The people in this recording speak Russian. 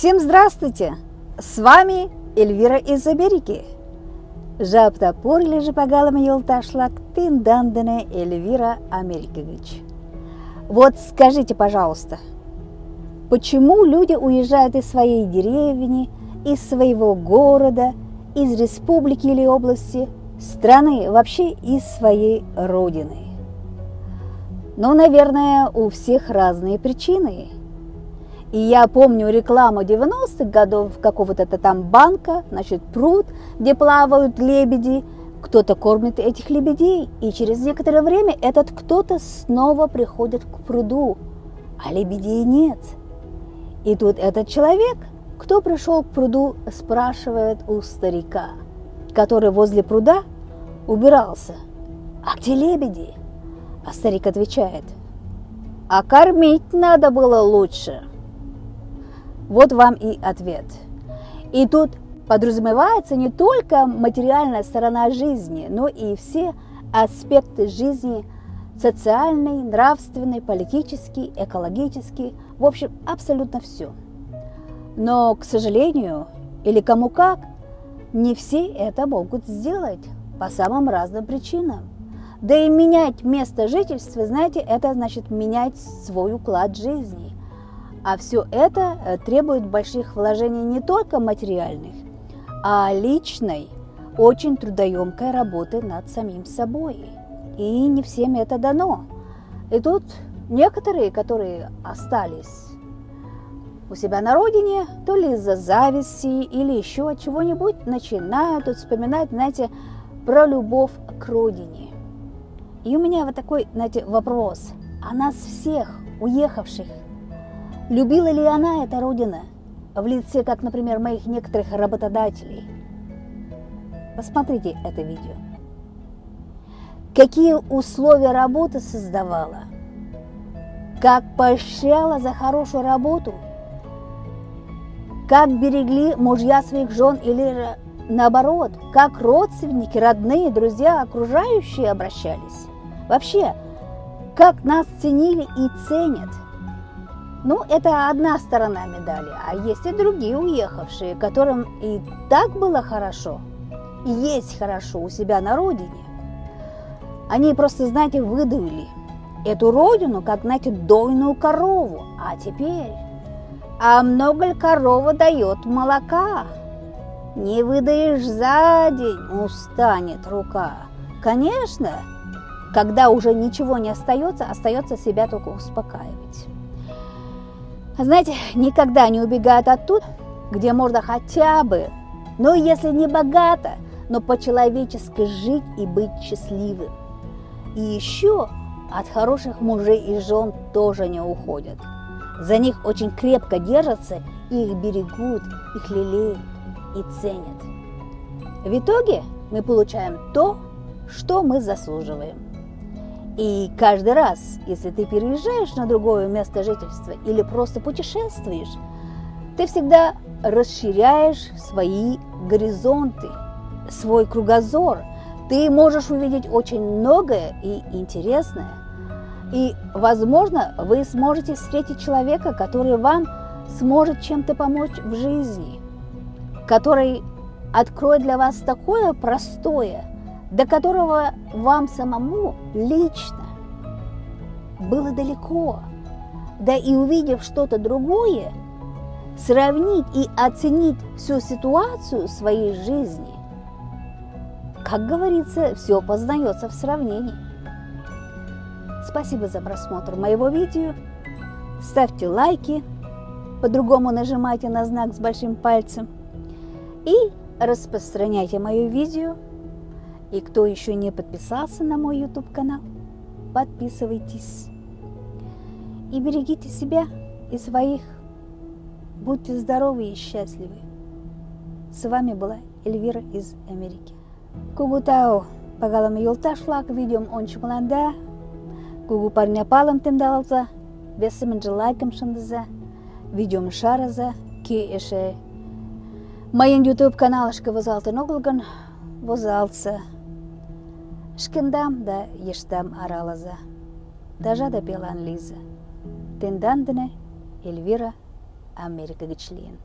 Всем здравствуйте! С вами Эльвира из Америки. Жапта порли же пагалам елташлак тын дандане Эльвира Америкович. Вот скажите, пожалуйста, почему люди уезжают из своей деревни, из своего города, из республики или области, страны, вообще из своей родины? Ну, наверное, у всех разные причины. И я помню рекламу 90-х годов какого-то там банка, значит, пруд, где плавают лебеди. Кто-то кормит этих лебедей, и через некоторое время этот кто-то снова приходит к пруду, а лебедей нет. И тут этот человек, кто пришел к пруду, спрашивает у старика, который возле пруда убирался: «А где лебеди?» А старик отвечает: «А кормить надо было лучше». Вот вам и ответ. И тут подразумевается не только материальная сторона жизни, но и все аспекты жизни: социальный, нравственный, политический, экологический, в общем, абсолютно все. Но, к сожалению, или кому как, не все это могут сделать по самым разным причинам. Да и менять место жительства, знаете, это значит менять свой уклад жизни. А все это требует больших вложений не только материальных, а личной, очень трудоемкой работы над самим собой. И не всем это дано. И тут некоторые, которые остались у себя на родине, то ли из-за зависти или еще от чего-нибудь, начинают вспоминать, знаете, про любовь к родине. И у меня вот такой, знаете, вопрос. А нас всех, уехавших, любила ли она эта родина в лице, как, например, моих некоторых работодателей? Посмотрите это видео. Какие условия работы создавала? Как поощряла за хорошую работу? Как берегли мужья своих жен или наоборот? Как родственники, родные, друзья, окружающие обращались? Вообще, как нас ценили и ценят? Ну, это одна сторона медали, а есть и другие уехавшие, которым и так было хорошо, и есть хорошо у себя на родине. Они просто, знаете, выдавили эту родину, как, знаете, дойную корову. А теперь, а много ли корова дает молока? Не выдаешь за день, устанет рука. Конечно, когда уже ничего не остается, остается себя только успокаивать. Знаете, никогда не убегают оттуда, где можно хотя бы, ну если не богато, но по-человечески жить и быть счастливым. И еще от хороших мужей и жен тоже не уходят. За них очень крепко держатся, их берегут, их лелеют и ценят. В итоге мы получаем то, что мы заслуживаем. И каждый раз, если ты переезжаешь на другое место жительства или просто путешествуешь, ты всегда расширяешь свои горизонты, свой кругозор. Ты можешь увидеть очень многое и интересное. И, возможно, вы сможете встретить человека, который вам сможет чем-то помочь в жизни, который откроет для вас такое простое, до которого вам самому лично было далеко. Да и увидев что-то другое, сравнить и оценить всю ситуацию своей жизни. Как говорится, все познается в сравнении. Спасибо за просмотр моего видео. Ставьте лайки, по-другому нажимайте на знак с большим пальцем и распространяйте мое видео. И кто еще не подписался на мой YouTube-канал, подписывайтесь. И берегите себя и своих. Будьте здоровы и счастливы. С вами была Эльвира из Америки. Кугутау пагалам юлташлак видеом ончумланда. Кугу парня палам темдалза. Бесымынжы лайкам шындыза. Видеом шараза. Ки эше. Майын YouTube-каналышка возалтын оглган. Возалса. Шкендам да ештам аралаза. Дажа да пелан лиза. Тендандыне Эльвира Америка гыч лийын.